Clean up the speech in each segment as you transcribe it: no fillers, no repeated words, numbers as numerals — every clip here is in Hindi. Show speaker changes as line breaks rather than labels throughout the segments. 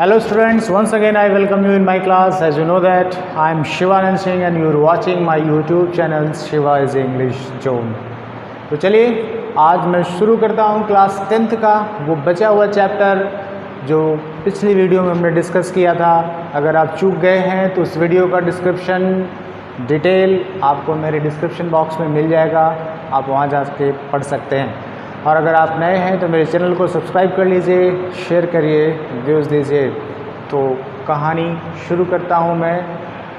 Hello students, once again I welcome you in my class. As you know that I am Shivanand Singh and you are watching my YouTube channel Shiva is English Zone. तो चलिए आज मैं शुरू करता हूँ क्लास 10th का वो बचा हुआ चैप्टर जो पिछली वीडियो में हमने डिस्कस किया था। अगर आप चूक गए हैं तो उस वीडियो का डिस्क्रिप्शन डिटेल आपको मेरे डिस्क्रिप्शन बॉक्स में मिल जाएगा, आप वहाँ जा के पढ़ सकते हैं। और अगर आप नए हैं तो मेरे चैनल को सब्सक्राइब कर लीजिए, शेयर करिए, व्यूज़ दीजिए। तो कहानी शुरू करता हूँ मैं।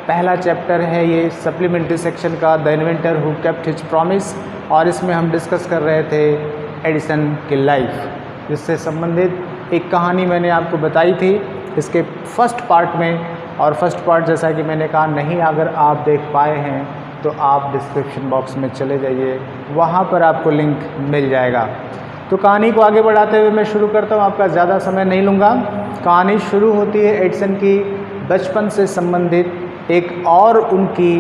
पहला चैप्टर है ये सप्लीमेंट्री सेक्शन का, the inventor who kept his promise, और इसमें हम डिस्कस कर रहे थे एडिसन की लाइफ, जिससे संबंधित एक कहानी मैंने आपको बताई थी इसके फर्स्ट पार्ट में। और फर्स्ट पार्ट जैसा कि मैंने कहा नहीं अगर आप देख पाए हैं तो आप डिस्क्रिप्शन बॉक्स में चले जाइए, वहाँ पर आपको लिंक मिल जाएगा। तो कहानी को आगे बढ़ाते हुए मैं शुरू करता हूँ, आपका ज़्यादा समय नहीं लूँगा। कहानी शुरू होती है एडिसन की बचपन से संबंधित एक और उनकी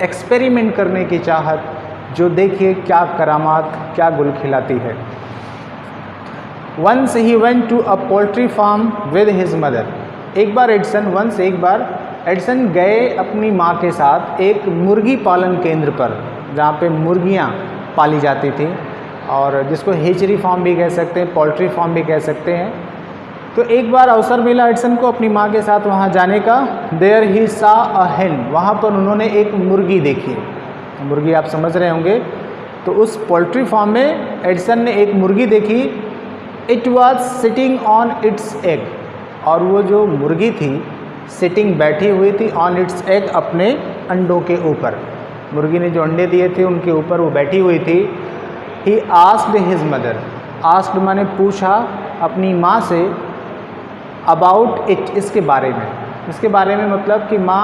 एक्सपेरिमेंट करने की चाहत, जो देखिए क्या करामात, क्या गुल खिलाती है। Once he went to a poultry farm with his mother. एक बार एडिसन गए अपनी माँ के साथ एक मुर्गी पालन केंद्र पर, जहाँ पे मुर्गियाँ पाली जाती थी और जिसको हेचरी फार्म भी कह सकते हैं, पोल्ट्री फार्म भी कह सकते हैं। तो एक बार अवसर मिला एडिसन को अपनी माँ के साथ वहाँ जाने का। देयर ही सा अ हेन, वहाँ पर उन्होंने एक मुर्गी देखी। मुर्गी आप समझ रहे होंगे। तो उस पोल्ट्री फार्म में एडिसन ने एक मुर्गी देखी। It was sitting on it's egg, और वो जो मुर्गी थी सिटिंग बैठी हुई थी ऑन इट्स एग, अपने अंडों के ऊपर। मुर्गी ने जो अंडे दिए थे उनके ऊपर वो बैठी हुई थी। He asked his mother, asked माने पूछा अपनी माँ से, अबाउट इट, इसके बारे में। इसके बारे में मतलब कि माँ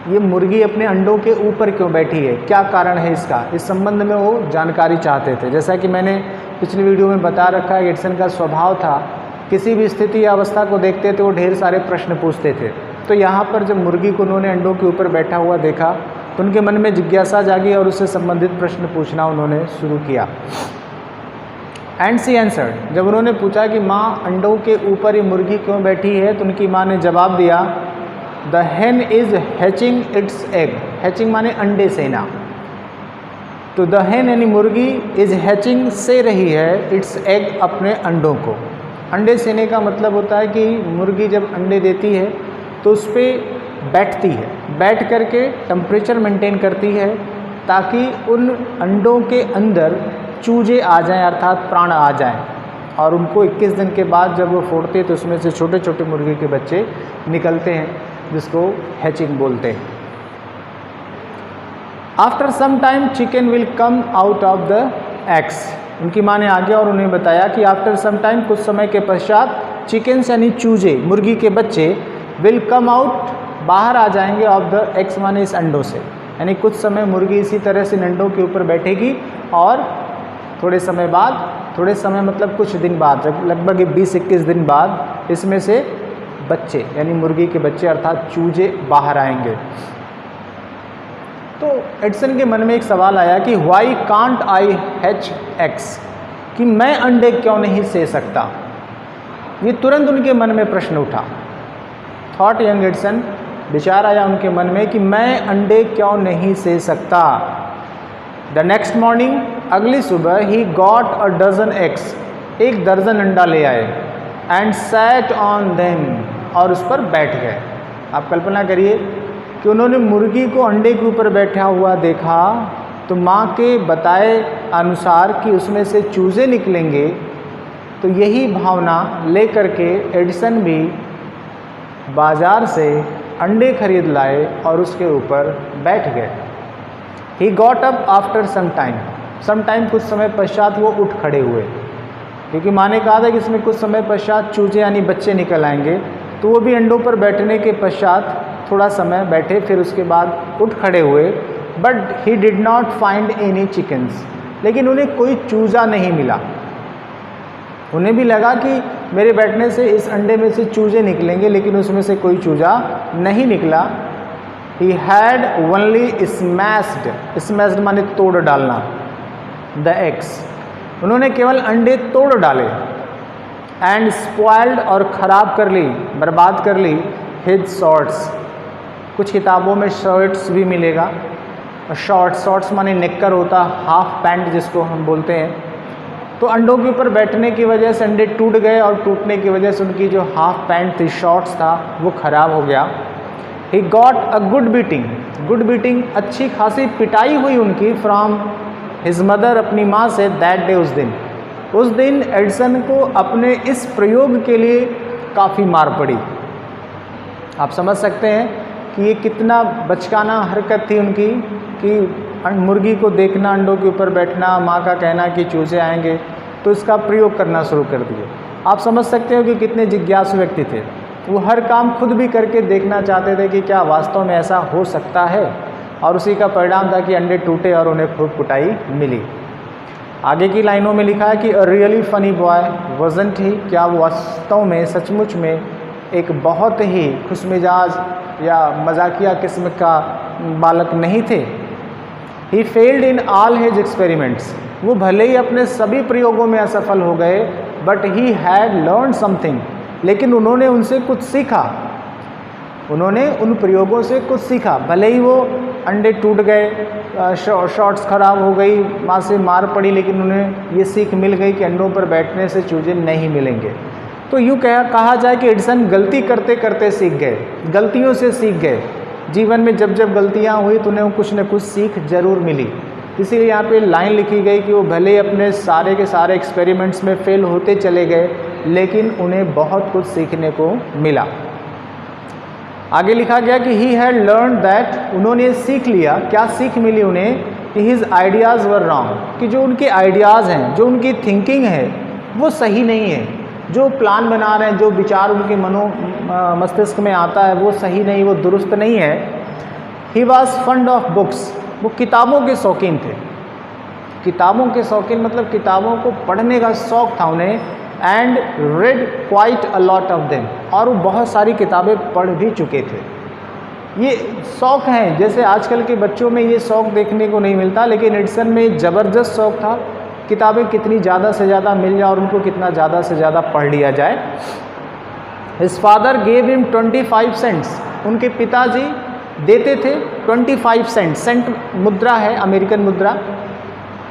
ये मुर्गी अपने अंडों के ऊपर क्यों बैठी है, क्या कारण है इसका, इस संबंध में वो जानकारी चाहते थे। जैसा कि मैंने पिछली वीडियो में बता रखा है, एडिसन का स्वभाव था किसी भी स्थिति या अवस्था को देखते थे वो ढेर सारे प्रश्न पूछते थे। तो यहाँ पर जब मुर्गी को उन्होंने अंडों के ऊपर बैठा हुआ देखा तो उनके मन में जिज्ञासा जागी और उससे संबंधित प्रश्न पूछना उन्होंने शुरू किया। एंड सी आंसर्ड, जब उन्होंने पूछा कि माँ अंडों के ऊपर ये मुर्गी क्यों बैठी है, तो उनकी माँ ने जवाब दिया, द हेन is hatching it's egg. Hatching माने अंडे सेना। तो द हेन यानी मुर्गी इज हैचिंग से रही है इट्स एग, अपने अंडों को। अंडे सेने का मतलब होता है कि मुर्गी जब अंडे देती है तो उस पर बैठती है, बैठ करके टेम्परेचर मेंटेन करती है ताकि उन अंडों के अंदर चूजे आ जाएं, अर्थात प्राण आ जाएं। और उनको 21 दिन के बाद जब वो फोड़ते हैं तो उसमें से छोटे छोटे मुर्गी के बच्चे निकलते हैं, जिसको हैचिंग बोलते हैं। After some time chicken will come out of the eggs. उनकी माँ ने आगे और उन्हें बताया कि आफ्टर सम टाइम, कुछ समय के पश्चात, चिकन्स यानी चूजे, मुर्गी के बच्चे, विल कम आउट, बाहर आ जाएंगे, ऑफ द एग्स माने इस अंडों से। यानी कुछ समय मुर्गी इसी तरह से अंडों के ऊपर बैठेगी और थोड़े समय मतलब कुछ दिन बाद, लगभग 20-21 दिन बाद इसमें से बच्चे यानी मुर्गी के बच्चे अर्थात चूजे बाहर आएंगे। तो एडिसन के मन में एक सवाल आया कि why can't I hatch eggs, कि मैं अंडे क्यों नहीं से सकता। ये तुरंत उनके मन में प्रश्न उठा। थॉट यंग एडिसन, विचार आया उनके मन में कि मैं अंडे क्यों नहीं से सकता। द नेक्स्ट मॉर्निंग, अगली सुबह, he got a dozen eggs, 1 दर्जन अंडा ले आए। एंड सैट ऑन देम, और उस पर बैठ गए। आप कल्पना करिए कि उन्होंने मुर्गी को अंडे के ऊपर बैठा हुआ देखा, तो माँ के बताए अनुसार कि उसमें से चूजे निकलेंगे, तो यही भावना लेकर के एडिसन भी बाज़ार से अंडे खरीद लाए और उसके ऊपर बैठ गए। He got up after some time, कुछ समय पश्चात वो उठ खड़े हुए, क्योंकि माँ ने कहा था कि इसमें कुछ समय पश्चात चूजे यानी बच्चे निकल आएंगे। तो वो भी अंडों पर बैठने के पश्चात थोड़ा समय बैठे, फिर उसके बाद उठ खड़े हुए। But he did not find any chickens, लेकिन उन्हें कोई चूजा नहीं मिला। उन्हें भी लगा कि मेरे बैठने से इस अंडे में से चूजे निकलेंगे, लेकिन उसमें से कोई चूजा नहीं निकला। ही हैड ओनली स्मैश्ड माने तोड़ डालना, द एग्स, उन्होंने केवल अंडे तोड़ डाले। एंड स्पॉइल्ड और ख़राब कर ली, बर्बाद कर ली हिज शॉर्ट्स। कुछ किताबों में शर्ट्स भी मिलेगा। शॉर्ट्स माने नेकर होता, हाफ पैंट जिसको हम बोलते हैं। तो अंडों के ऊपर बैठने की वजह से अंडे टूट गए और टूटने की वजह से उनकी जो हाफ पैंट थी, शॉर्ट्स था, वो ख़राब हो गया। ही गॉट अ गुड बीटिंग, अच्छी खासी पिटाई हुई उनकी फ्रॉम हिज मदर, अपनी माँ से, दैट डे, उस दिन एडिसन को अपने इस प्रयोग के लिए काफ़ी मार पड़ी। आप समझ सकते हैं कि ये कितना बचकाना हरकत थी उनकी कि मुर्गी को देखना, अंडों के ऊपर बैठना, माँ का कहना कि चूजे आएंगे, तो इसका प्रयोग करना शुरू कर दिए। आप समझ सकते हो कि कितने जिज्ञासु व्यक्ति थे। वो हर काम खुद भी करके देखना चाहते थे कि क्या वास्तव में ऐसा हो सकता है, और उसी का परिणाम था कि अंडे टूटे और उन्हें खूब कुटाई मिली। आगे की लाइनों में लिखा है कि अ रियली फनी बॉय वज़न्ट ही, क्या वो वास्तव में, सचमुच में एक बहुत ही खुशमिजाज या मजाकिया किस्म का बालक नहीं थे। He failed in all his experiments, वो भले ही अपने सभी प्रयोगों में असफल हो गए, but he had learn something, लेकिन उन्होंने उनसे कुछ सीखा, उन्होंने उन प्रयोगों से कुछ सीखा। भले ही वो अंडे टूट गए, शॉर्ट्स ख़राब हो गई, माँ से मार पड़ी, लेकिन उन्हें ये सीख मिल गई कि अंडों पर बैठने से चूजे नहीं मिलेंगे। तो यूँ कहा जाए कि एडिसन गलती करते करते सीख गए, गलतियों से सीख गए। जीवन में जब जब गलतियाँ हुई तो उन्हें कुछ न कुछ सीख जरूर मिली। इसीलिए यहाँ पे लाइन लिखी गई कि वो भले ही अपने सारे के सारे एक्सपेरिमेंट्स में फेल होते चले गए, लेकिन उन्हें बहुत कुछ सीखने को मिला। आगे लिखा गया कि ही हैड लर्न दैट, उन्होंने सीख लिया, क्या सीख मिली उन्हें, कि हिज आइडियाज़ वर रॉन्ग, कि जो उनके आइडियाज़ हैं, जो उनकी थिंकिंग है, वो सही नहीं है। जो प्लान बना रहे हैं, जो विचार उनके मस्तिष्क में आता है, वो सही नहीं, वो दुरुस्त नहीं है। He was fund of books, वो किताबों के शौकीन थे। किताबों के शौकीन मतलब किताबों को पढ़ने का शौक़ था उन्हें। And red quite a lot of them, और वो बहुत सारी किताबें पढ़ भी चुके थे। ये शौक़ हैं, जैसे आजकल के बच्चों में ये शौक़ देखने को नहीं मिलता, लेकिन एडिसन में एक ज़बरदस्त शौक़ था, किताबें कितनी ज़्यादा से ज़्यादा मिल जाए और उनको कितना ज़्यादा से ज़्यादा पढ़ लिया जाए। His father gave him 25 cents, उनके पिताजी देते थे 25 सेंट। सेंट मुद्रा है, अमेरिकन मुद्रा,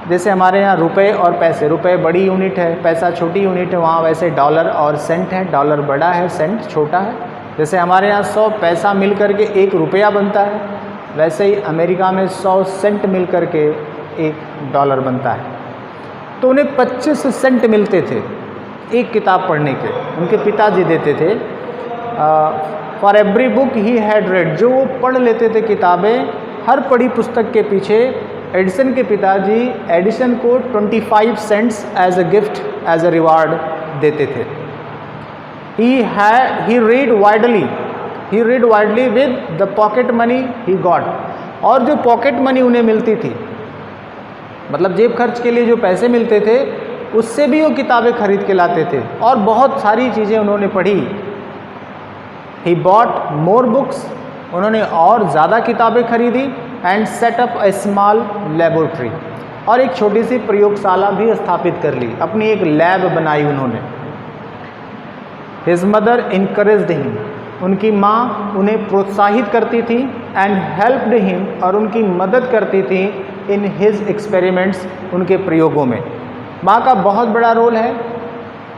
जैसे हमारे यहाँ रुपए और पैसे, रुपए बड़ी यूनिट है, पैसा छोटी यूनिट है, वहाँ वैसे डॉलर और सेंट है, डॉलर बड़ा है, सेंट छोटा है। जैसे हमारे यहाँ 100 पैसा मिल करके 1 रुपया बनता है, वैसे ही अमेरिका में 100 सेंट मिल करके 1 डॉलर बनता है। तो उन्हें 25 सेंट मिलते थे एक किताब पढ़ने के, उनके पिताजी देते थे। For every book he had red, जो वो पढ़ लेते थे किताबें, हर पढ़ी पुस्तक के पीछे एडिसन के पिताजी एडिसन को 25 cents as a gift, as a reward देते थे। He read widely with the pocket money he got, और जो पॉकेट मनी उन्हें मिलती थी, मतलब जेब खर्च के लिए जो पैसे मिलते थे, उससे भी वो किताबें खरीद के लाते थे, और बहुत सारी चीज़ें उन्होंने पढ़ी। ही बॉट मोर बुक्स, उन्होंने और ज़्यादा किताबें खरीदी। And set up A small laboratory, और एक छोटी सी प्रयोगशाला भी स्थापित कर ली, अपनी एक लैब बनाई उन्होंने। हिज मदर इनकरेज्ड हिम, उनकी माँ उन्हें प्रोत्साहित करती थी। एंड हेल्प्ड हिम, और उनकी मदद करती थी इन हिज एक्सपेरिमेंट्स, उनके प्रयोगों में। माँ का बहुत बड़ा रोल है,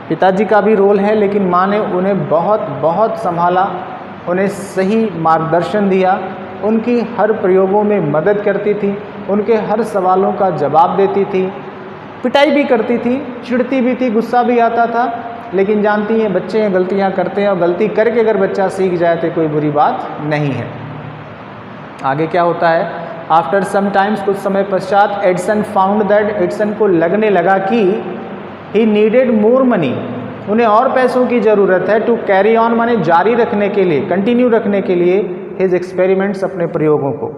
पिताजी का भी रोल है, लेकिन माँ ने उन्हें बहुत बहुत संभाला, उन्हें सही मार्गदर्शन दिया, उनकी हर प्रयोगों में मदद करती थी, उनके हर सवालों का जवाब देती थी, पिटाई भी करती थी, चिढ़ती भी थी, गुस्सा भी आता था, लेकिन जानती हैं बच्चे हैं, गलतियाँ करते हैं, और गलती करके अगर बच्चा सीख जाए तो कोई बुरी बात नहीं है। आगे क्या होता है, आफ्टर सम टाइम्स, कुछ समय पश्चात, एडिसन फाउंड दैट, एडिसन को लगने लगा कि ही नीडेड मोर मनी, उन्हें और पैसों की ज़रूरत है, टू कैरी ऑन माने जारी रखने के लिए, कंटिन्यू रखने के लिए हिज एक्सपेरिमेंट्स, अपने प्रयोगों को।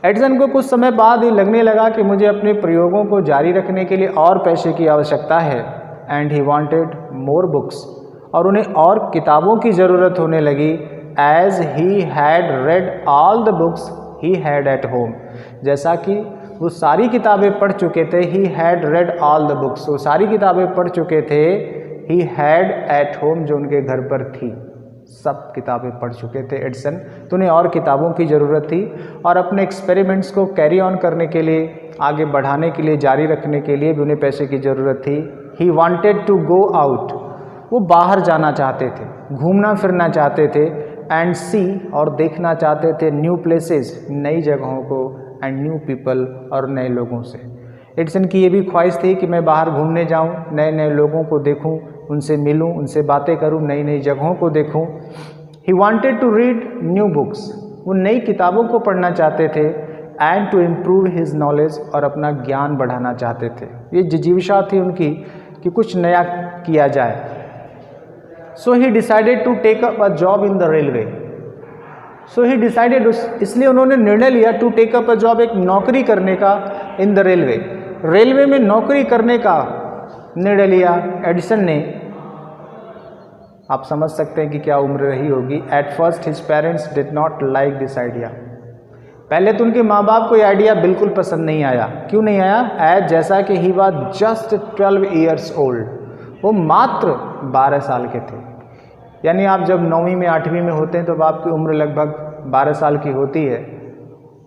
एडिसन को कुछ समय बाद ही लगने लगा कि मुझे अपने प्रयोगों को जारी रखने के लिए और पैसे की आवश्यकता है। And he wanted more books, और उन्हें और किताबों की ज़रूरत होने लगी। As he had read all the books he had at home, जैसा कि वो सारी किताबें पढ़ चुके थे। He had read all the books, वो सारी किताबें पढ़ चुके थे। ही हैड एट होम, जो उनके घर पर थी। सब किताबें पढ़ चुके थे एडिसन, तो उन्हें और किताबों की ज़रूरत थी और अपने एक्सपेरिमेंट्स को कैरी ऑन करने के लिए, आगे बढ़ाने के लिए, जारी रखने के लिए भी उन्हें पैसे की ज़रूरत थी। He wanted to go out, वो बाहर जाना चाहते थे, घूमना फिरना चाहते थे। एंड सी, और देखना चाहते थे न्यू प्लेसेस, नई जगहों को, एंड न्यू पीपल, और नए लोगों से। एडिसन की ये भी ख्वाहिश थी कि मैं बाहर घूमने जाऊं, नए नए लोगों को देखूं, उनसे मिलूं, उनसे बातें करूं, नई नई जगहों को देखूं। He wanted to read new books, वो नई किताबों को पढ़ना चाहते थे। And to improve his knowledge, और अपना ज्ञान बढ़ाना चाहते थे। ये जिजीविषा थी उनकी कि कुछ नया किया जाए। So he decided to take up a job in the railway. So he decided, इसलिए उन्होंने निर्णय लिया to take up a job, एक नौकरी करने का, इन द रेलवे, रेलवे में नौकरी करने का निर्णय लिया एडिसन ने। आप समझ सकते हैं कि क्या उम्र रही होगी। At first his parents did not like this idea, पहले तो उनके माँ बाप को ये आइडिया बिल्कुल पसंद नहीं आया। क्यों नहीं आया? एज जैसा कि he was just 12 years old, वो मात्र 12 साल के थे। यानी आप जब 9वीं में 8वीं में होते हैं तो आपकी उम्र लगभग 12 साल की होती है।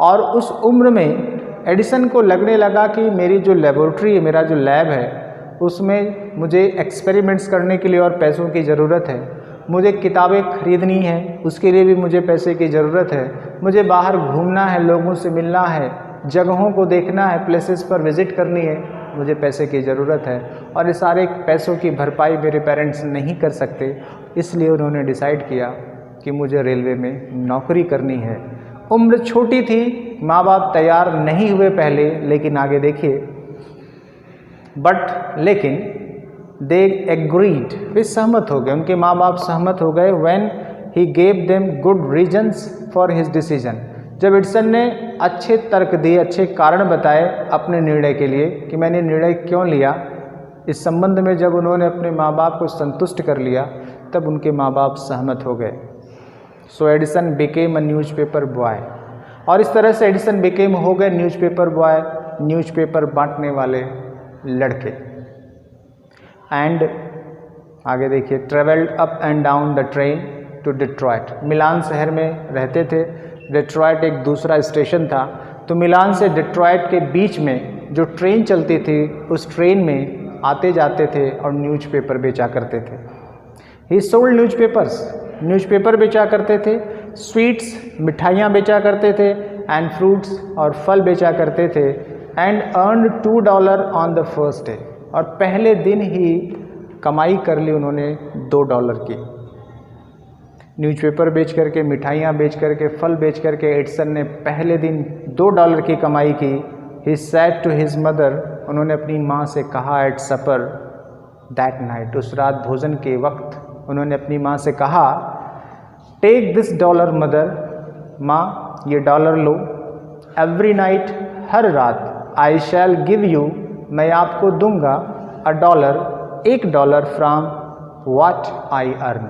और उस उम्र में एडिसन को लगने लगा कि मेरी जो लेबोरेटरी है, मेरा जो लैब है, उसमें मुझे एक्सपेरिमेंट्स करने के लिए और पैसों की ज़रूरत है। मुझे किताबें खरीदनी है, उसके लिए भी मुझे पैसे की ज़रूरत है। मुझे बाहर घूमना है, लोगों से मिलना है, जगहों को देखना है, प्लेसेस पर विज़िट करनी है, मुझे पैसे की ज़रूरत है। और ये सारे पैसों की भरपाई मेरे पेरेंट्स नहीं कर सकते, इसलिए उन्होंने डिसाइड किया कि मुझे रेलवे में नौकरी करनी है। उम्र छोटी थी, माँ बाप तैयार नहीं हुए पहले, लेकिन आगे देखिए। लेकिन दे एग्रीड, वे सहमत हो गए, उनके माँ बाप सहमत हो गए। When he gave them good reasons for his decision, जब एडिसन ने अच्छे तर्क दिए, अच्छे कारण बताए अपने निर्णय के लिए कि मैंने निर्णय क्यों लिया, इस संबंध में जब उन्होंने अपने माँ बाप को संतुष्ट कर लिया, तब उनके माँ बाप सहमत हो गए। So Edison became a newspaper boy, और इस तरह से एडिसन बिकेम हो गए न्यूज़पेपर बॉय, न्यूज़पेपर बांटने वाले लड़के। एंड आगे देखिए, travelled up and down the train to Detroit, Milan शहर में रहते थे। डिट्रॉयट एक दूसरा स्टेशन था, तो मिलान से डिट्रॉयट के बीच में जो ट्रेन चलती थी, उस ट्रेन में आते जाते थे और न्यूज़पेपर बेचा करते थे। ही सोल्ड न्यूज़पेपर्स, न्यूज़पेपर बेचा करते थे। स्वीट्स, मिठाइयाँ बेचा करते थे। एंड फ्रूट्स, और फल बेचा करते थे। And earned $2 on the first day, और पहले दिन ही कमाई कर ली उन्होंने $2 की। न्यूज़पेपर बेच करके, मिठाइयाँ बेच करके, फल बेच करके एडिसन ने पहले दिन $2 की कमाई की। He said to his mother, उन्होंने अपनी माँ से कहा एट सपर दैट नाइट, उस रात भोजन के वक्त उन्होंने अपनी माँ से कहा, टेक दिस $, मदर, माँ ये $, लो। एवरी नाइट, हर रात, आई शैल गिव यू, मैं आपको दूंगा $1, $1 फ्रॉम व्हाट आई अर्न,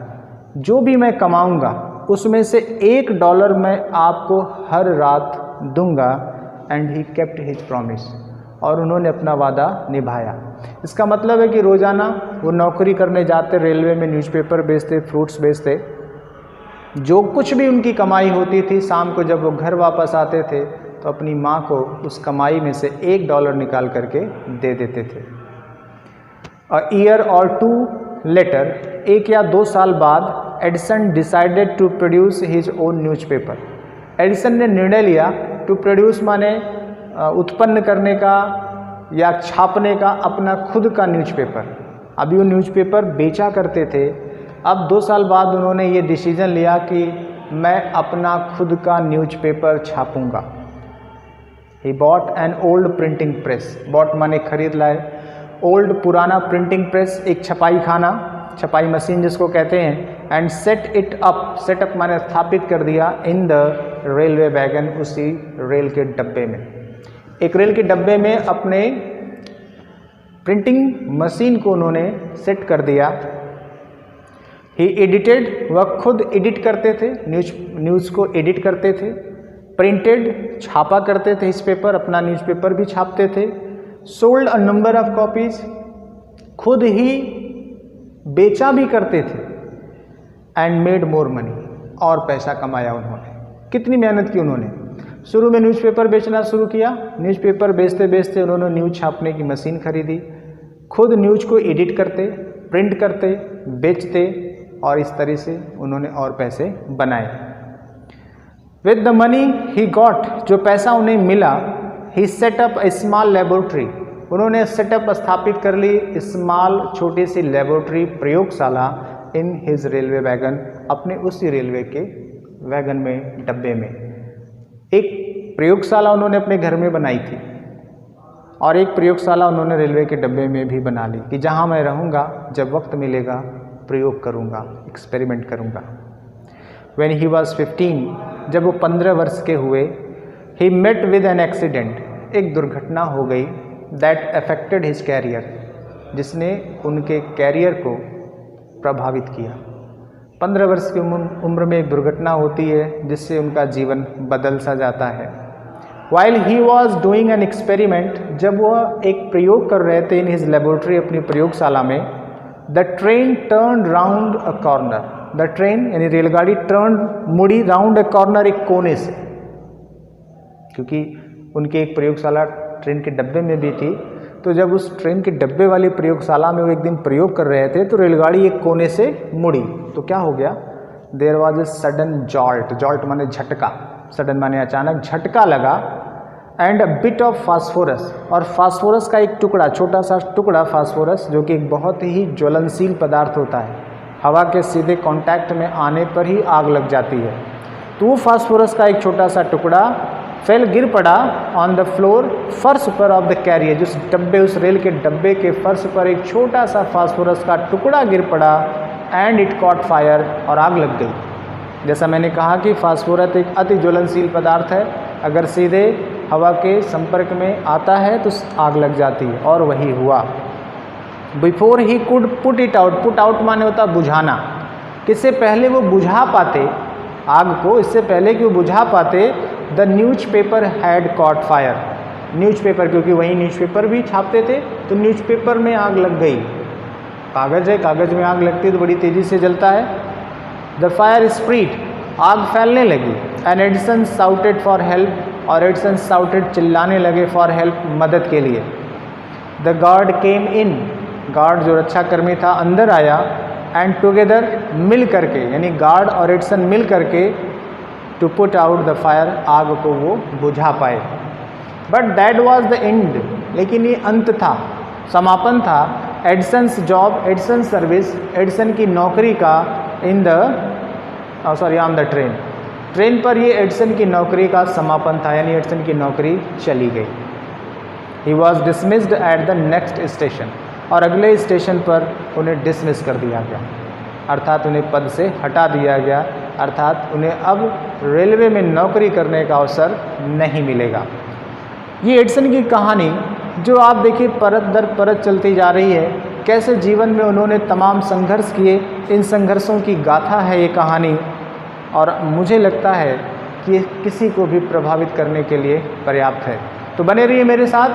जो भी मैं कमाऊंगा उसमें से $1 मैं आपको हर रात दूंगा। And he kept his promise, और उन्होंने अपना वादा निभाया। इसका मतलब है कि रोज़ाना वो नौकरी करने जाते, रेलवे में न्यूज़पेपर बेचते, फ्रूट्स बेचते, जो कुछ भी उनकी कमाई होती थी, शाम को जब वो घर वापस आते थे तो अपनी माँ को उस कमाई में से $1 निकाल करके दे देते थे। अ ईयर और 2 लेटर, 1 या 2 साल बाद, Edison decided to produce his own newspaper, Edison ने निर्णय लिया, टू प्रोड्यूस माने उत्पन्न करने का या छापने का अपना खुद का न्यूज़पेपर। अभी वो न्यूज़पेपर बेचा करते थे, अब 2 साल बाद उन्होंने ये डिसीजन लिया कि मैं अपना खुद का न्यूज़पेपर छापूंगा। He bought an old printing press, bought माने खरीद लाए, ओल्ड पुराना प्रिंटिंग प्रेस, एक छपाई खाना, छपाई मशीन जिसको कहते हैं। And set it up, setup माने स्थापित कर दिया, इन द रेलवे वैगन, उसी रेल के डब्बे में, एक रेल के डब्बे में अपने प्रिंटिंग मशीन को उन्होंने सेट कर दिया। ही एडिटेड, वह खुद एडिट करते थे, न्यूज़ को एडिट करते थे। प्रिंटेड, छापा करते थे इस पेपर, अपना न्यूज़पेपर भी छापते थे। Sold a number of copies, खुद ही बेचा भी करते थे। एंड मेड मोर मनी, और पैसा कमाया उन्होंने। कितनी मेहनत की उन्होंने। शुरू में न्यूज़पेपर बेचना शुरू किया, न्यूज़पेपर बेचते बेचते उन्होंने न्यूज़ छापने की मशीन खरीदी, खुद न्यूज़ को एडिट करते, प्रिंट करते, बेचते, और इस तरह से उन्होंने और पैसे बनाए। With the money he got, जो पैसा उन्हें मिला, ही सेट अप ए स्मॉल लेबोरेटरी, उन्होंने सेटअप स्थापित कर ली स्मॉल छोटी सी लेबोरेटरी प्रयोगशाला इन हिज रेलवे वैगन, अपने उसी रेलवे के वैगन में, डब्बे में। एक प्रयोगशाला उन्होंने अपने घर में बनाई थी और एक प्रयोगशाला उन्होंने रेलवे के डब्बे में भी बना ली कि जहां मैं रहूंगा, जब वक्त मिलेगा प्रयोग करूंगा, एक्सपेरिमेंट करूंगा। व्हेन ही वॉज 15, जब वो 15 वर्ष के हुए, he met with an accident, एक दुर्घटना हो गई, दैट अफेक्टेड हिज कैरियर, जिसने उनके कैरियर को प्रभावित किया। 15 वर्ष की उम्र में एक दुर्घटना होती है जिससे उनका जीवन बदल सा जाता है। While he was doing an experiment, जब वह एक प्रयोग कर रहे थे इन हिज लेबोरेटरी, अपनी प्रयोगशाला में, the train turn round a corner, the train यानी रेलगाड़ी टर्न, मुड़ी, राउंड अ कॉर्नर, एक कोने से, क्योंकि उनकी एक प्रयोगशाला ट्रेन के डब्बे में भी थी। तो जब उस ट्रेन के डब्बे वाली प्रयोगशाला में वो एक दिन प्रयोग कर रहे थे तो रेलगाड़ी एक कोने से मुड़ी, तो क्या हो गया, there was a sudden jolt, jolt माने झटका, सडन माने अचानक, झटका लगा, and a bit of phosphorus, और फास्फोरस का एक टुकड़ा, छोटा सा टुकड़ा फास्फोरस, जो कि एक बहुत ही ज्वलनशील पदार्थ होता है, हवा के सीधे कांटेक्ट में आने पर ही आग लग जाती है। तो वो फास्फोरस का एक छोटा सा टुकड़ा फेल, गिर पड़ा ऑन द फ्लोर, फर्श पर ऑफ द कैरियर, जिस डब्बे, उस रेल के डब्बे के फर्श पर एक छोटा सा फास्फोरस का टुकड़ा गिर पड़ा, एंड इट कॉट फायर, और आग लग गई। जैसा मैंने कहा कि फास्फोरस एक अति ज्वलनशील पदार्थ है, अगर सीधे हवा के संपर्क में आता है तो आग लग जाती है, और वही हुआ। Before he could put it out, put out माने होता बुझाना, किससे पहले वो बुझा पाते आग को, इससे पहले कि वो बुझा पाते, the newspaper had cot fire, newspaper, क्योंकि वही न्यूज़पेपर भी छापते थे, तो न्यूज़पेपर में आग लग गई। कागज़ है, कागज़ में आग लगती है तो बड़ी तेज़ी से जलता है। द फायर स्प्रीड, आग फैलने लगी। And Edison shouted for help, और एडिसन साउटेड, चिल्लाने लगे, फॉर हेल्प, मदद के लिए। The guard came in, guard जो रक्षा कर्मी था अंदर आया, एंड टुगेदर, मिल करके, यानी गार्ड और एडिसन मिल करके, to put out the fire, आग को वो बुझा पाए। But that was the end, लेकिन ये अंत था, समापन था, Edison's job, Edison service, Edison की नौकरी का, in the on the train, train पर ये एडिसन की नौकरी का समापन था, यानी एडिसन की नौकरी चली गई। He was dismissed at the next station, और अगले स्टेशन पर उन्हें डिसमिस कर दिया गया, अर्थात उन्हें पद से हटा दिया गया, अर्थात उन्हें अब रेलवे में नौकरी करने का अवसर नहीं मिलेगा। ये एडिसन की कहानी जो आप देखिए परत दर परत चलती जा रही है, कैसे जीवन में उन्होंने तमाम संघर्ष किए, इन संघर्षों की गाथा है ये कहानी, और मुझे लगता है कि किसी को भी प्रभावित करने के लिए पर्याप्त है। तो बने रहिए मेरे साथ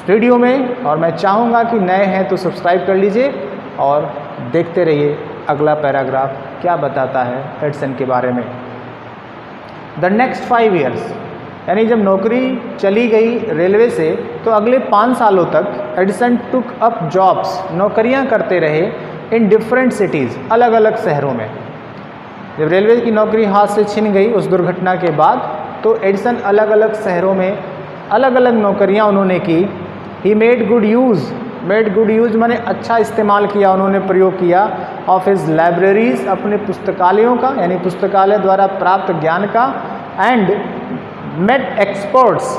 वीडियो में, और मैं चाहूँगा कि नए हैं तो सब्सक्राइब कर लीजिए और देखते रहिए अगला पैराग्राफ क्या बताता है एडिसन के बारे में। द नेक्स्ट 5 ईयर्स, यानी जब नौकरी चली गई रेलवे से तो अगले 5 सालों तक एडिसन टुक अप जॉब्स, नौकरियां करते रहे, इन डिफरेंट सिटीज़, अलग अलग शहरों में। जब रेलवे की नौकरी हाथ से छिन गई उस दुर्घटना के बाद, तो एडिसन अलग अलग शहरों में अलग अलग नौकरियां उन्होंने की। He made good use, made good use माने अच्छा इस्तेमाल किया, उन्होंने प्रयोग किया, ऑफ हिज लाइब्रेरीज, अपने पुस्तकालयों का, यानी पुस्तकालय द्वारा प्राप्त ज्ञान का, एंड मेट एक्सपर्ट्स,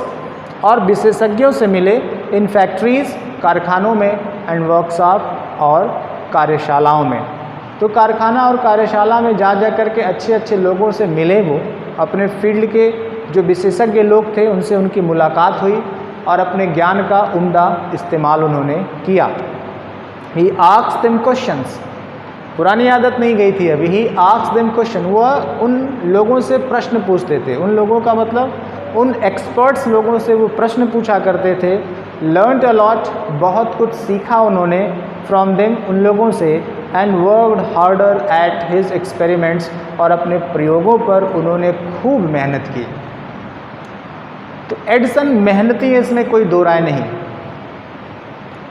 और विशेषज्ञों से मिले, इन फैक्ट्रीज, कारखानों में, एंड वर्कशॉप, और कार्यशालाओं में। तो कारखाना और कार्यशाला में जा कर के अच्छे अच्छे लोगों से मिले, वो अपने फील्ड के जो विशेषज्ञ लोग थे उनसे उनकी मुलाकात हुई, और अपने ज्ञान का उम्दा इस्तेमाल उन्होंने किया। ही आस्क्ड देम क्वेश्चंस, पुरानी आदत नहीं गई थी अभी, ही आस्क्ड देम क्वेश्चन, वह उन लोगों से प्रश्न पूछते थे, उन लोगों का मतलब उन एक्सपर्ट्स लोगों से वो प्रश्न पूछा करते थे, लर्नड अ लॉट, बहुत कुछ सीखा उन्होंने फ्रॉम देम, उन लोगों से, and worked harder at his experiments, और अपने प्रयोगों पर उन्होंने खूब मेहनत की। तो एडिसन मेहनती है, इसमें कोई दो राय नहीं।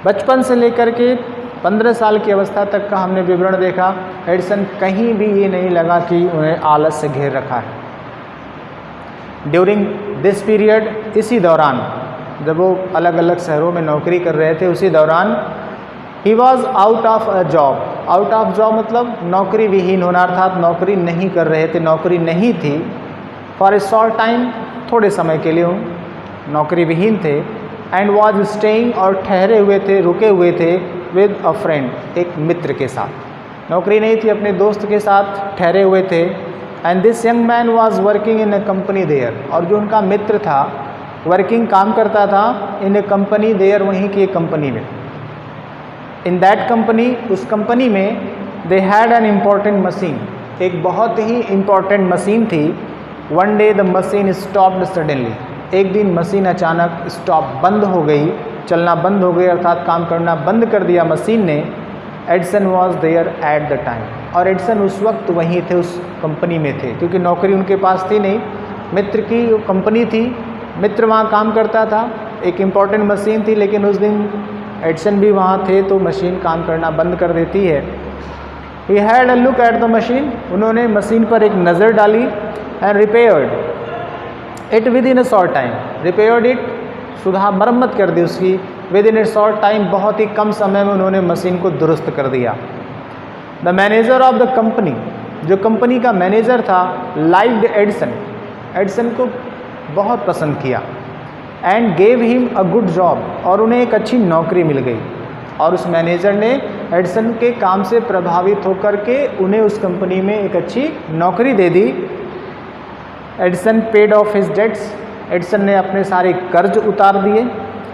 बचपन से लेकर के 15 साल की अवस्था तक का हमने विवरण देखा, एडिसन कहीं भी ये नहीं लगा कि उन्हें आलस से घेर रखा है। ड्यूरिंग दिस पीरियड, इसी दौरान जब वो अलग अलग शहरों में नौकरी कर रहे थे, उसी दौरान he was out of a job. Out of job मतलब नौकरी विहीन होना, अर्थात नौकरी नहीं कर रहे थे, नौकरी नहीं थी। फॉर ए शॉर्ट टाइम, थोड़े समय के लिए नौकरी विहीन थे। एंड वॉज स्टेइंग, और ठहरे हुए थे, रुके हुए थे, विद अ फ्रेंड, एक मित्र के साथ। नौकरी नहीं थी, अपने दोस्त के साथ ठहरे हुए थे। And this young man was working in a company there, और जो उनका मित्र था वर्किंग, काम करता था, इन अ कंपनी देयर, वहीं की एक कंपनी में। इन दैट कंपनी, उस कंपनी में, they had an important machine, एक बहुत ही इम्पॉर्टेंट मशीन थी। One day the machine stopped suddenly, एक दिन मशीन अचानक स्टॉप, बंद हो गई, चलना बंद हो गई, अर्थात काम करना बंद कर दिया मशीन ने। Edison was there at the time, और एडिसन उस वक्त वहीं थे, उस कंपनी में थे, क्योंकि नौकरी उनके पास थी नहीं, मित्र की कंपनी थी, मित्र वहाँ काम करता था, एक इम्पॉर्टेंट मशीन थी, लेकिन उस दिन एडिसन भी वहाँ थे, तो मशीन काम करना बंद कर देती है। He had a look at the machine, उन्होंने मशीन पर एक नज़र डाली। And repaired it with in a short time, repaired it, सुधार मरम्मत कर दी उसकी, with in A short time, बहुत ही कम समय में उन्होंने मशीन को दुरुस्त कर दिया। The manager of the company, जो कंपनी का मैनेजर था, लाइक्ड एडिसन, एडिसन को बहुत पसंद किया। And gave him a good job, और उन्हें एक अच्छी नौकरी मिल गई, और उस मैनेजर ने एडिसन के काम से प्रभावित होकर के उन्हें उस कंपनी में एक अच्छी नौकरी दे दी। Edison paid off his debts, Edison ने अपने सारे कर्ज उतार दिए।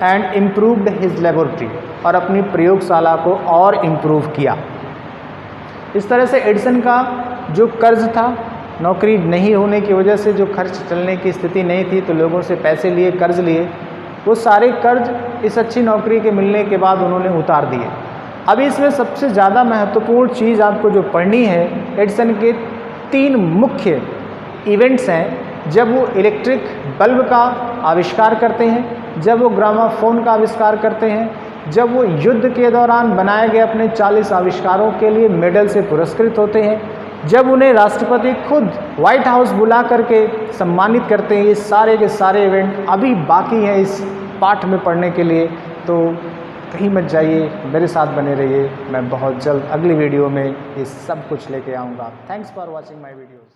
एंड इम्प्रूव्ड हिज लेबोरेटरी, और अपनी प्रयोगशाला को और इम्प्रूव किया। इस तरह से एडिसन का जो कर्ज था, नौकरी नहीं होने की वजह से जो खर्च चलने की स्थिति नहीं थी, तो लोगों से पैसे लिए, कर्ज लिए, वो सारे कर्ज इस अच्छी नौकरी के मिलने के बाद उन्होंने उतार दिए। अभी इसमें सबसे ज़्यादा महत्वपूर्ण चीज़ आपको जो पढ़नी है, एडिसन के 3 मुख्य इवेंट्स हैं, जब वो इलेक्ट्रिक बल्ब का आविष्कार करते हैं, जब वो ग्रामाफोन का आविष्कार करते हैं, जब वो युद्ध के दौरान बनाए गए अपने 40 आविष्कारों के लिए मेडल से पुरस्कृत होते हैं, जब उन्हें राष्ट्रपति खुद व्हाइट हाउस बुला करके सम्मानित करते हैं। ये सारे के सारे इवेंट अभी बाकी हैं इस पाठ में पढ़ने के लिए, तो कहीं मत जाइए, मेरे साथ बने रहिए। मैं बहुत जल्द अगली वीडियो में ये सब कुछ लेके आऊँगा। Thanks for watching my video.